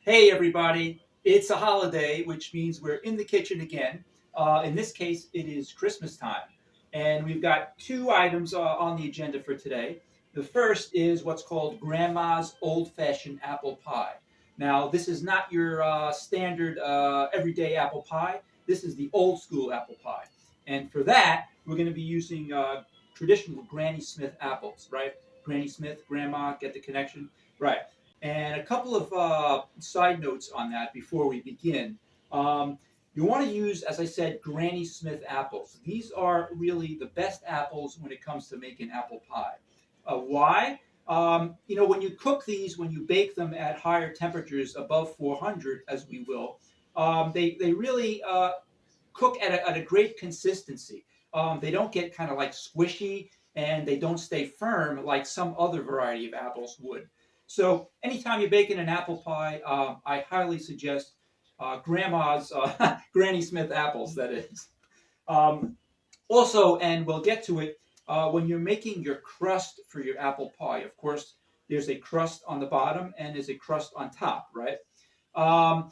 Hey everybody, it's a holiday, which means we're in the kitchen again. In this case, it is Christmas time. And we've got two items on the agenda for today. The first is what's called Grandma's Old Fashioned Apple Pie. Now, this is not your standard everyday apple pie. This is the old school apple pie. And for that, we're going to be using traditional Granny Smith apples, right? Granny Smith, Grandma, get the connection? Right. And a couple of side notes on that before we begin. Um, you want to use, as I said, Granny Smith apples. These are really the best apples when it comes to making apple pie. Why? When you cook these, when you bake them at higher temperatures above 400, as we will, they really cook at a great consistency. They don't get kind of like squishy and they don't stay firm like some other variety of apples would. So anytime you're baking an apple pie, I highly suggest Grandma's Granny Smith apples. That is. Um, Also, and we'll get to it when you're making your crust for your apple pie. Of course, there's a crust on the bottom and there's a crust on top, right? Um,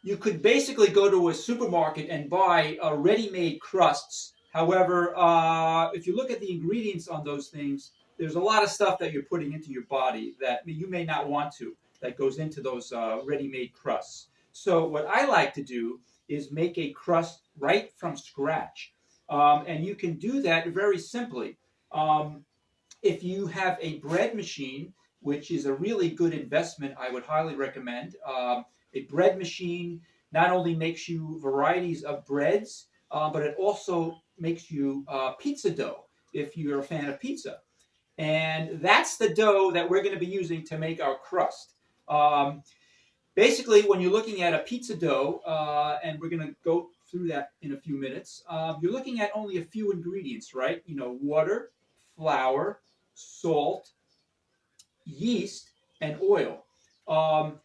you could basically go to a supermarket and buy ready-made crusts. However, if you look at the ingredients on those things, there's a lot of stuff that you're putting into your body that you may not want to, that goes into those ready-made crusts. So what I like to do is make a crust right from scratch. And you can do that very simply. Um, if you have a bread machine, which is a really good investment, I would highly recommend. A bread machine not only makes you varieties of breads, but it also makes you pizza dough if you're a fan of pizza. And that's the dough that we're going to be using to make our crust. Um, Basically, when you're looking at a pizza dough, and we're going to go through that in a few minutes, you're looking at only a few ingredients, right? Water, flour, salt, yeast, and oil. Um,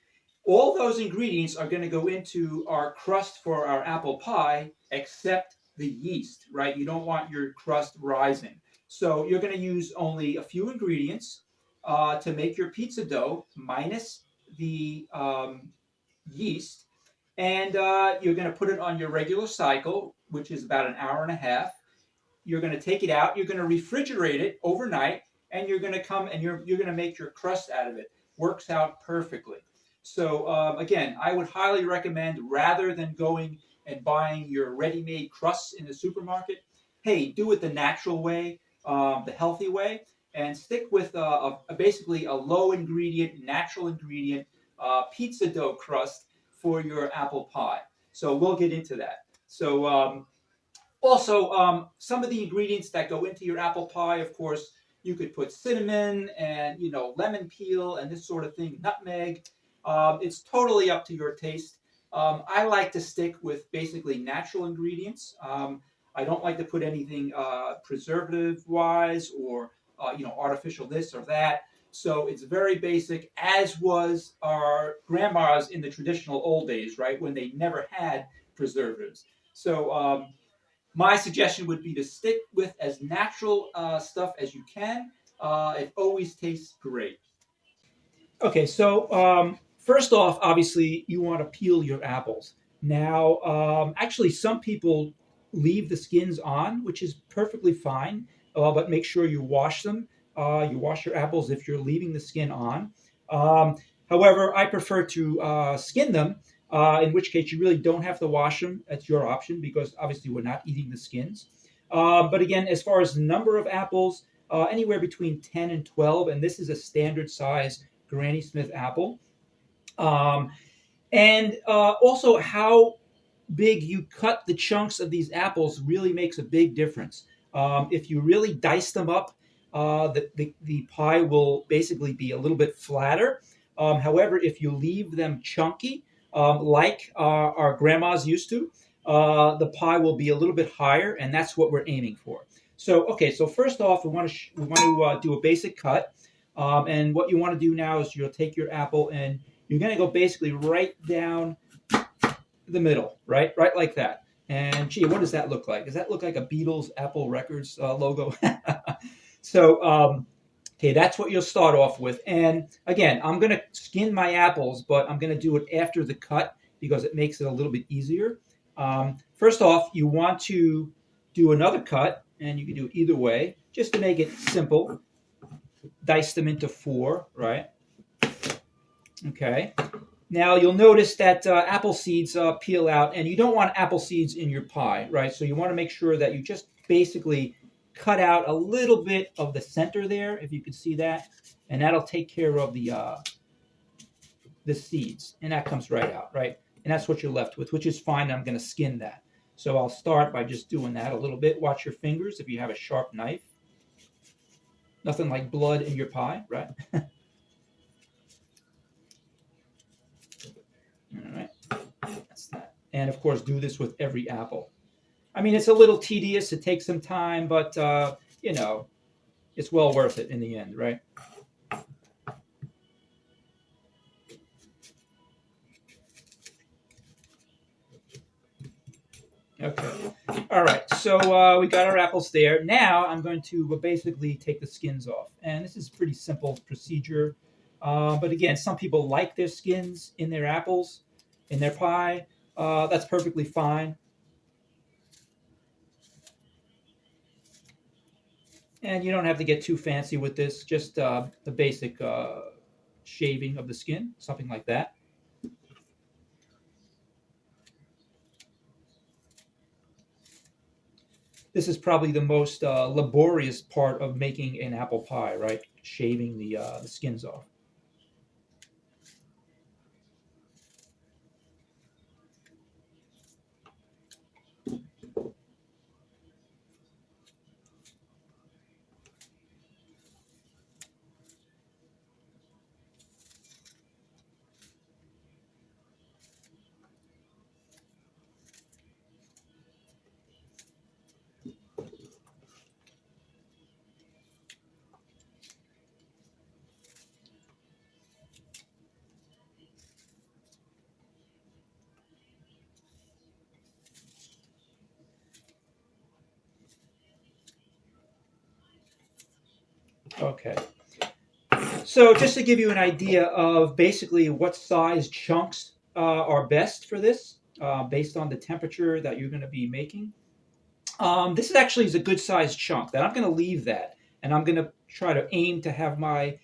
all those ingredients are going to go into our crust for our apple pie, except the yeast, right? You don't want your crust rising. So you're going to use only a few ingredients to make your pizza dough, minus the yeast, and you're going to put it on your regular cycle, which is about an hour and a half. You're going to take it out. You're going to refrigerate it overnight, and you're going to come and you're going to make your crust out of it. Works out perfectly. So again, I would highly recommend, rather than going and buying your ready-made crusts in the supermarket, hey, do it the natural way, the healthy way, and stick with basically a low ingredient, natural ingredient pizza dough crust for your apple pie. So we'll get into that. So also, some of the ingredients that go into your apple pie, of course, you could put cinnamon and lemon peel and this sort of thing, nutmeg. It's totally up to your taste. I like to stick with basically natural ingredients. I don't like to put anything preservative-wise or artificial this or that. So it's very basic, as was our grandmas in the traditional old days, right, when they never had preservatives. So my suggestion would be to stick with as natural stuff as you can. It always tastes great. Okay, so first off, obviously, you want to peel your apples. Now, actually, some people leave the skins on, which is perfectly fine, but make sure you wash them. You wash your apples if you're leaving the skin on. Um, However, I prefer to skin them, in which case you really don't have to wash them. That's your option because obviously we're not eating the skins. But again, as far as the number of apples, anywhere between 10 and 12, and this is a standard size Granny Smith apple. Um, and Also, how big you cut the chunks of these apples really makes a big difference. If you really dice them up, the pie will basically be a little bit flatter. However, if you leave them chunky, like our grandmas used to, the pie will be a little bit higher, and that's what we're aiming for. So, okay, so first off, we want to do a basic cut, and what you want to do now is you'll take your apple and you're going to go basically right down the middle, right like that. And gee, what does that look like? Does that look like a Beatles Apple Records logo? So Okay, that's what you'll start off with. And again, I'm going to skin my apples, but I'm going to do it after the cut because it makes it a little bit easier. First off, you want to do another cut, and you can do it either way, just to make it simple. Dice them into 4, right? Okay. Now you'll notice that apple seeds peel out, and you don't want apple seeds in your pie, right? So you want to make sure that you just basically cut out a little bit of the center there, if you can see that, and that'll take care of the seeds, and that comes right out, right? And that's what you're left with, which is fine. I'm going to skin that. So I'll start by just doing that a little bit. Watch your fingers if you have a sharp knife. Nothing like blood in your pie, right? All right, that's that. And of course, do this with every apple. I mean, it's a little tedious. It takes some time, but you know, it's well worth it in the end, right? Okay. All right. So we got our apples there. Now I'm going to basically take the skins off, and this is a pretty simple procedure. But again, some people like their skins in their apples, in their pie. That's perfectly fine. And you don't have to get too fancy with this, just the basic shaving of the skin, something like that. This is probably the most laborious part of making an apple pie, right? Shaving the skins off. Okay. So just to give you an idea of basically what size chunks are best for this, based on the temperature that you're going to be making. This is actually is a good sized chunk that I'm going to leave that, and I'm going to try to aim to have my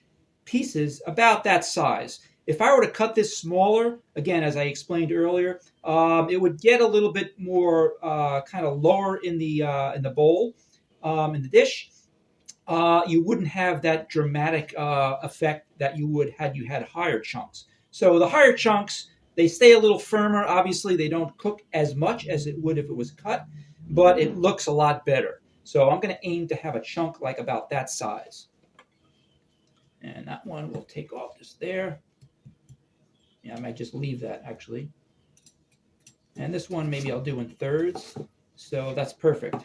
pieces about that size. If I were to cut this smaller, again, as I explained earlier, it would get a little bit more kind of lower in the bowl, in the dish. You wouldn't have that dramatic effect that you would had you had higher chunks. So the higher chunks, they stay a little firmer. Obviously, they don't cook as much as it would if it was cut, but it looks a lot better. So I'm going to aim to have a chunk like about that size. And that one will take off just there. Yeah, I might just leave that actually. And this one maybe I'll do in thirds. So that's perfect.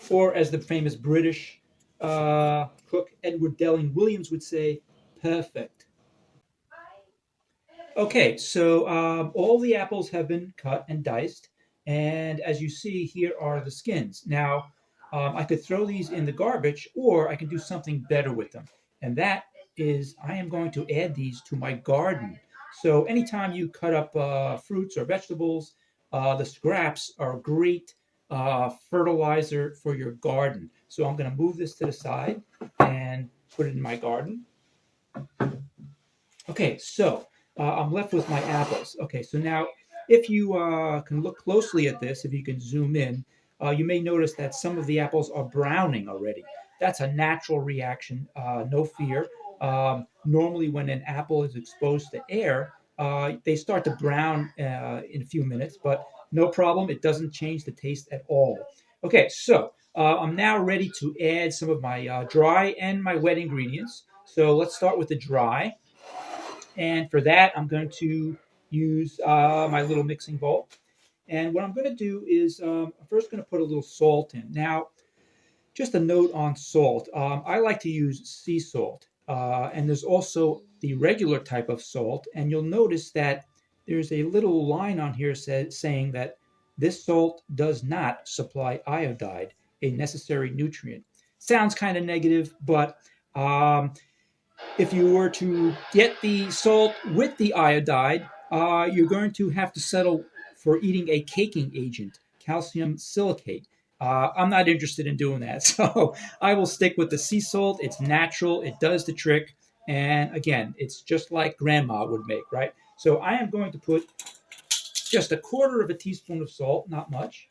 Or as the famous British cook Edward Delling Williams would say, perfect. Okay, so all the apples have been cut and diced, and as you see, here are the skins. Now, I could throw these in the garbage, or I can do something better with them, and that is I am going to add these to my garden. So anytime you cut up fruits or vegetables, the scraps are great fertilizer for your garden. So I'm going to move this to the side and put it in my garden. Okay, so I'm left with my apples. Okay, so now if you can look closely at this, if you can zoom in, you may notice that some of the apples are browning already. That's a natural reaction, no fear. Normally when an apple is exposed to air, they start to brown in a few minutes, but no problem. It doesn't change the taste at all. Okay, so I'm now ready to add some of my dry and my wet ingredients. So let's start with the dry. And for that, I'm going to use my little mixing bowl. And what I'm going to do is I'm first going to put a little salt in. Now, just a note on salt. I like to use sea salt. And there's also the regular type of salt. And you'll notice that there's a little line on here saying that this salt does not supply iodide, a necessary nutrient. sounds kind of negative, but if you were to get the salt with the iodide, you're going to have to settle for eating a caking agent, calcium silicate. I'm not interested in doing that, so I will stick with the sea salt. It's natural, it does the trick, and again, it's just like grandma would make, right? So I am going to put just 1/4 teaspoon of salt, not much.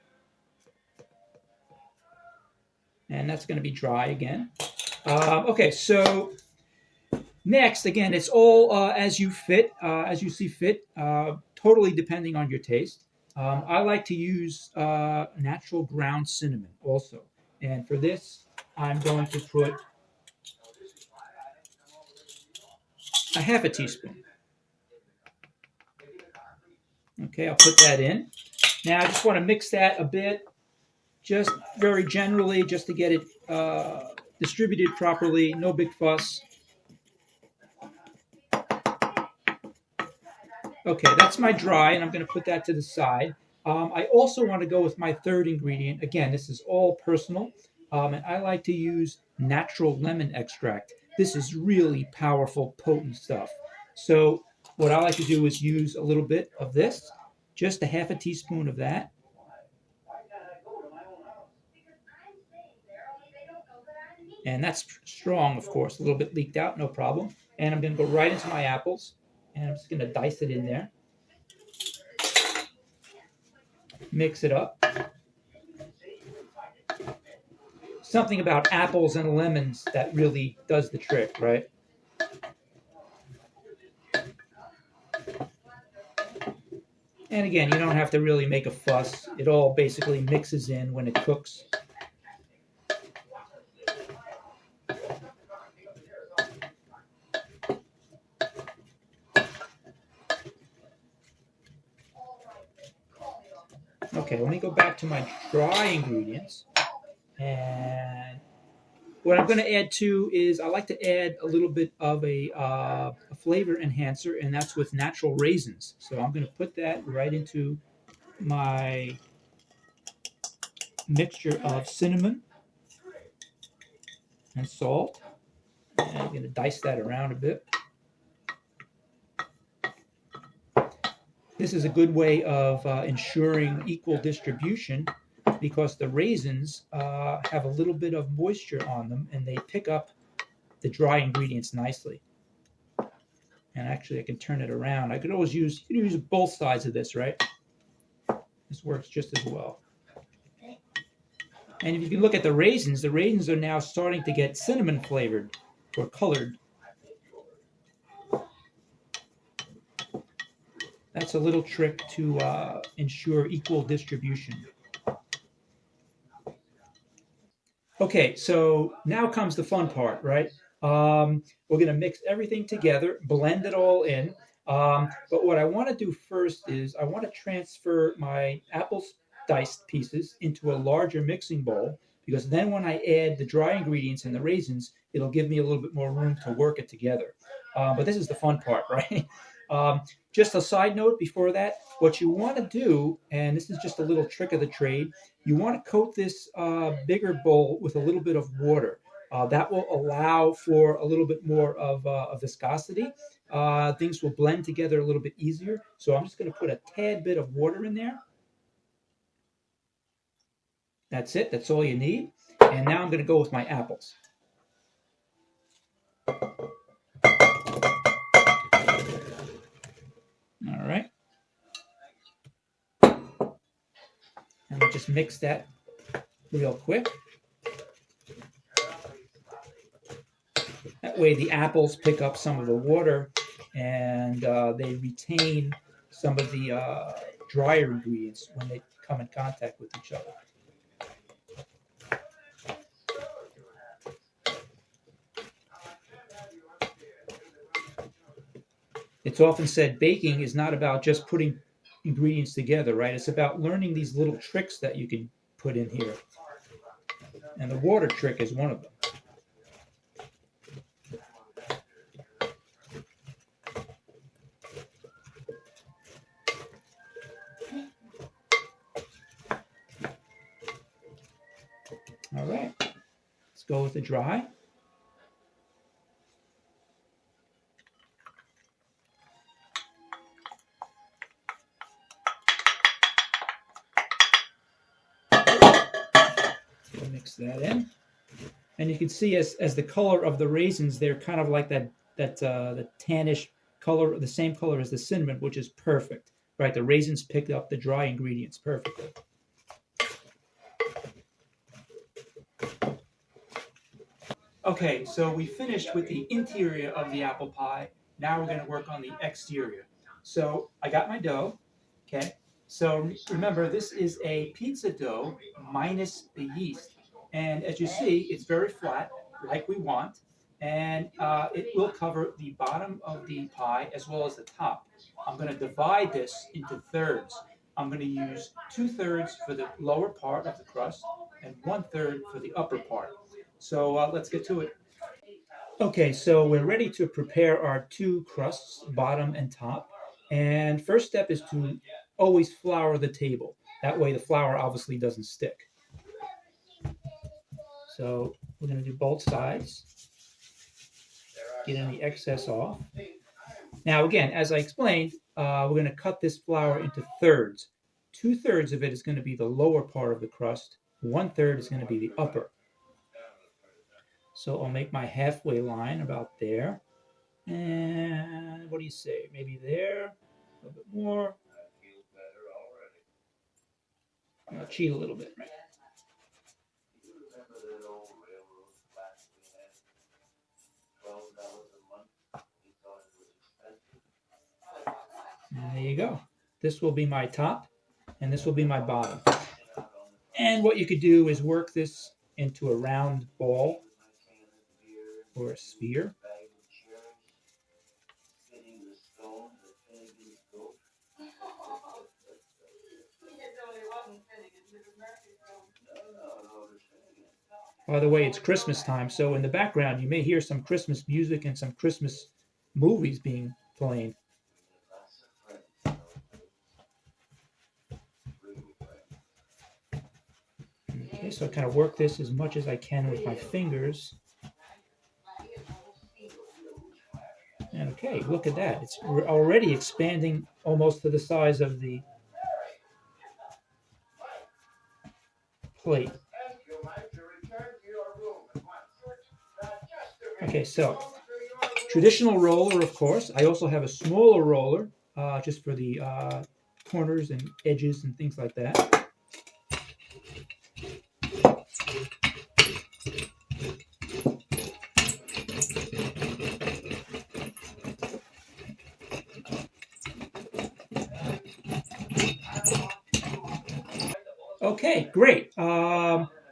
And that's going to be dry again. Okay, so next, again, it's all as you see fit, totally depending on your taste. I like to use natural ground cinnamon also. And for this, I'm going to put 1/2 teaspoon. Okay, I'll put that in. Now I just want to mix that a bit, just very generally, just to get it distributed properly. No big fuss. Okay, that's my dry, and I'm going to put that to the side. I also want to go with my third ingredient. Again, this is all personal, and I like to use natural lemon extract. This is really powerful, potent stuff. So what I like to do is use a little bit of this, just 1/2 teaspoon of that. And that's strong, of course, a little bit leaked out, no problem. And I'm going to go right into my apples, and I'm just going to dice it in there. Mix it up. Something about apples and lemons that really does the trick, right? And again, you don't have to really make a fuss. It all basically mixes in when it cooks. Okay, let me go back to my dry ingredients. And what I'm going to add too is I like to add a little bit of a flavor enhancer, and that's with natural raisins. So I'm going to put that right into my mixture of cinnamon and salt. And I'm going to dice that around a bit. This is a good way of ensuring equal distribution because the raisins have a little bit of moisture on them and they pick up the dry ingredients nicely. And actually I can turn it around. I could always use, you can use both sides of this, right? This works just as well. And if you can look at the raisins are now starting to get cinnamon flavored or colored. That's a little trick to ensure equal distribution. Okay, so now comes the fun part, right? We're going to mix everything together, blend it all in. But what I want to do first is I want to transfer my apple diced pieces into a larger mixing bowl because then when I add the dry ingredients and the raisins, it'll give me a little bit more room to work it together. But this is the fun part, right? Just a side note before that, what you want to do, and this is just a little trick of the trade, you want to coat this bigger bowl with a little bit of water. That will allow for a little bit more of viscosity. Things will blend together a little bit easier. So I'm just going to put a tad bit of water in there. That's it. That's all you need. And now I'm going to go with my apples. All right. And we'll just mix that real quick. That way the apples pick up some of the water and they retain some of the drier ingredients when they come in contact with each other. It's often said baking is not about just putting ingredients together, right? It's about learning these little tricks that you can put in here. And the water trick is one of them. All right. Let's go with the dry. We'll mix that in. And you can see as the color of the raisins, they're kind of like the tannish color, the same color as the cinnamon, which is perfect, right? The raisins pick up the dry ingredients perfectly. Okay, so we finished with the interior of the apple pie. Now we're going to work on the exterior. So I got my dough, okay? So remember, this is a pizza dough minus the yeast. And as you see, it's very flat, like we want, and it will cover the bottom of the pie as well as the top. I'm going to divide this into thirds. I'm going to use 2/3 for the lower part of the crust and 1/3 for the upper part. So let's get to it. Okay, so we're ready to prepare our two crusts, bottom and top. And first step is to always flour the table. That way the flour obviously doesn't stick. So we're going to do both sides. Get any excess off. Now again, as I explained, we're going to cut this flour into thirds. 2/3 of it is going to be the lower part of the crust. 1/3 is going to be the upper. So I'll make my halfway line about there. And what do you say? Maybe there, a little bit more. I'm going to cheat a little bit, right? And there you go. This will be my top, and this will be my bottom. And what you could do is work this into a round ball or a sphere. By the way, it's Christmas time, so in the background you may hear some Christmas music and some Christmas movies being played. Okay, so I kind of work this as much as I can with my fingers. And okay, look at that. It's already expanding almost to the size of the plate. Okay, so traditional roller, of course. I also have a smaller roller, just for the corners and edges and things like that. Okay, great.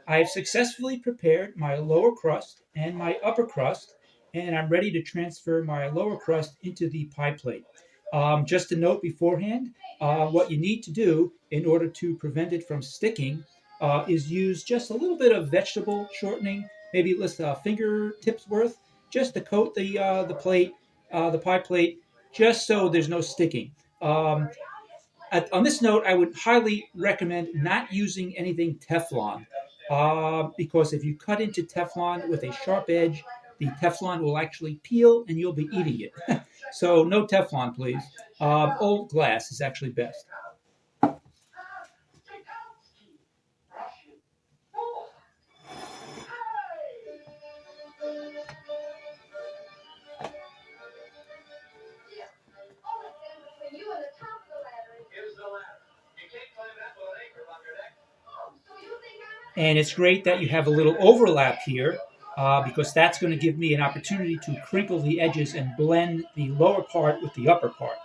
I've successfully prepared my lower crust and my upper crust, and I'm ready to transfer my lower crust into the pie plate. Just a note beforehand, what you need to do in order to prevent it from sticking is use just a little bit of vegetable shortening, maybe just a fingertips worth, just to coat the plate, the pie plate, just so there's no sticking. On this note, I would highly recommend not using anything Teflon, because if you cut into Teflon with a sharp edge, the Teflon will actually peel and you'll be eating it. So no Teflon, please. Old glass is actually best. And it's great that you have a little overlap here, because that's going to give me an opportunity to crinkle the edges and blend the lower part with the upper part,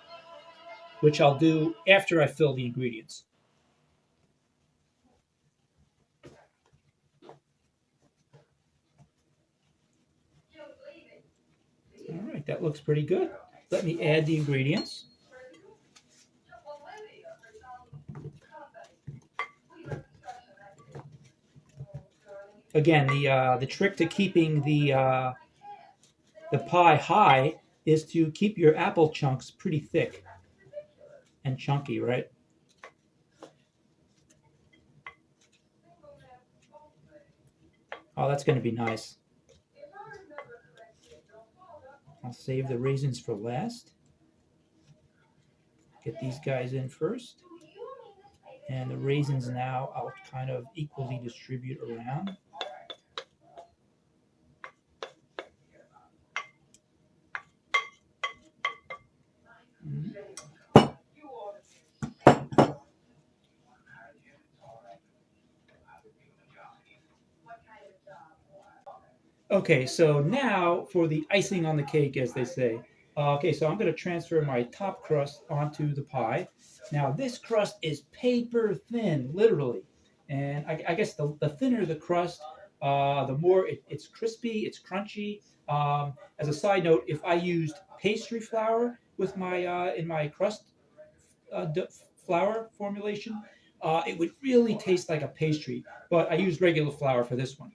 which I'll do after I fill the ingredients. All right, that looks pretty good. Let me add the ingredients. Again, the trick to keeping the pie high is to keep your apple chunks pretty thick and chunky, right? Oh, that's going to be nice. I'll save the raisins for last. Get these guys in first. And the raisins now I'll kind of equally distribute around. Okay, so now for the icing on the cake, as they say. Okay, so I'm going to transfer my top crust onto the pie. Now, this crust is paper thin, literally. And I guess the thinner the crust, the more it's crispy, it's crunchy. As a side note, if I used pastry flour with my in my crust flour formulation, it would really taste like a pastry. But I used regular flour for this one.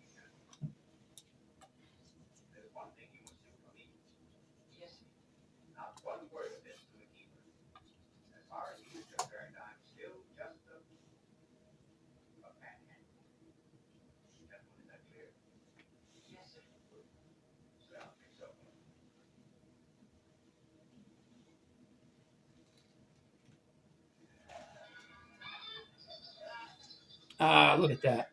Ah, look at that.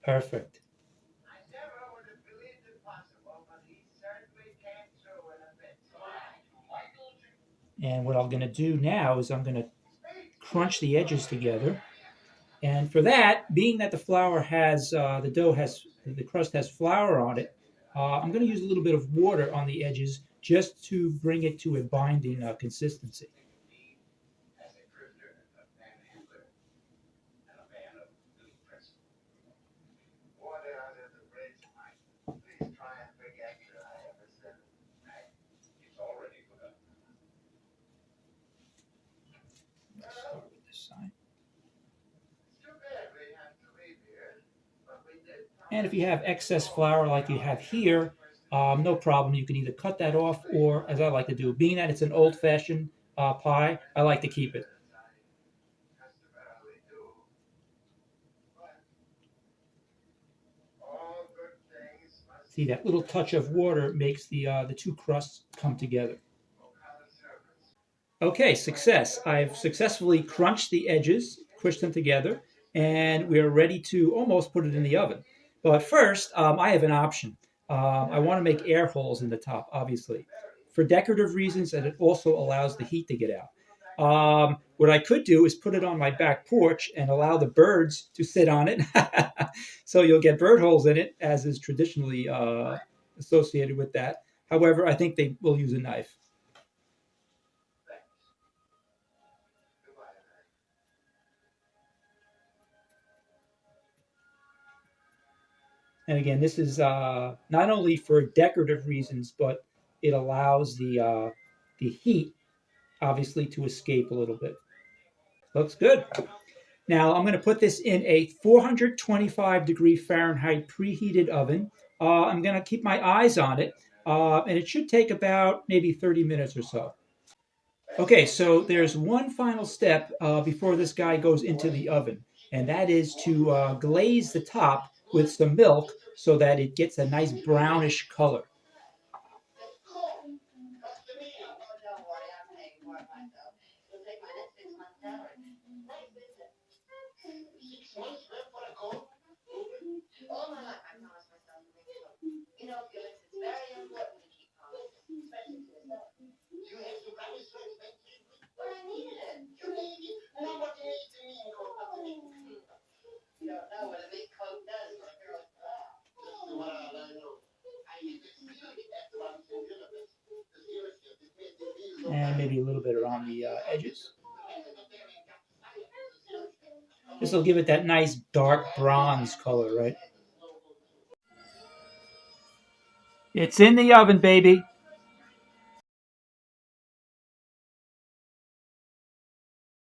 Perfect. And what I'm going to do now is I'm going to crunch the edges together. And for that, being that the flour has, the dough has, the crust has flour on it, I'm going to use a little bit of water on the edges just to bring it to a binding consistency. Start with this side. And if you have excess flour like you have here, no problem. You can either cut that off or, as I like to do, being that it's an old-fashioned pie, I like to keep it. See, that little touch of water makes the two crusts come together. Okay, success. I've successfully crunched the edges, pushed them together, and we're ready to almost put it in the oven. But first, I have an option. I want to make air holes in the top, obviously, for decorative reasons, and it also allows the heat to get out. What I could do is put it on my back porch and allow the birds to sit on it. So you'll get bird holes in it, as is traditionally associated with that. However, I think they will use a knife. And again, this is not only for decorative reasons, but it allows the heat, obviously, to escape a little bit. Looks good. Now I'm going to put this in a 425 degree Fahrenheit preheated oven. I'm going to keep my eyes on it, and it should take about maybe 30 minutes or so. Okay, so there's one final step before this guy goes into the oven, and that is to glaze the top with some milk so that it gets a nice brownish color. And maybe a little bit around the edges. This will give it that nice dark bronze color, right? It's in the oven, baby.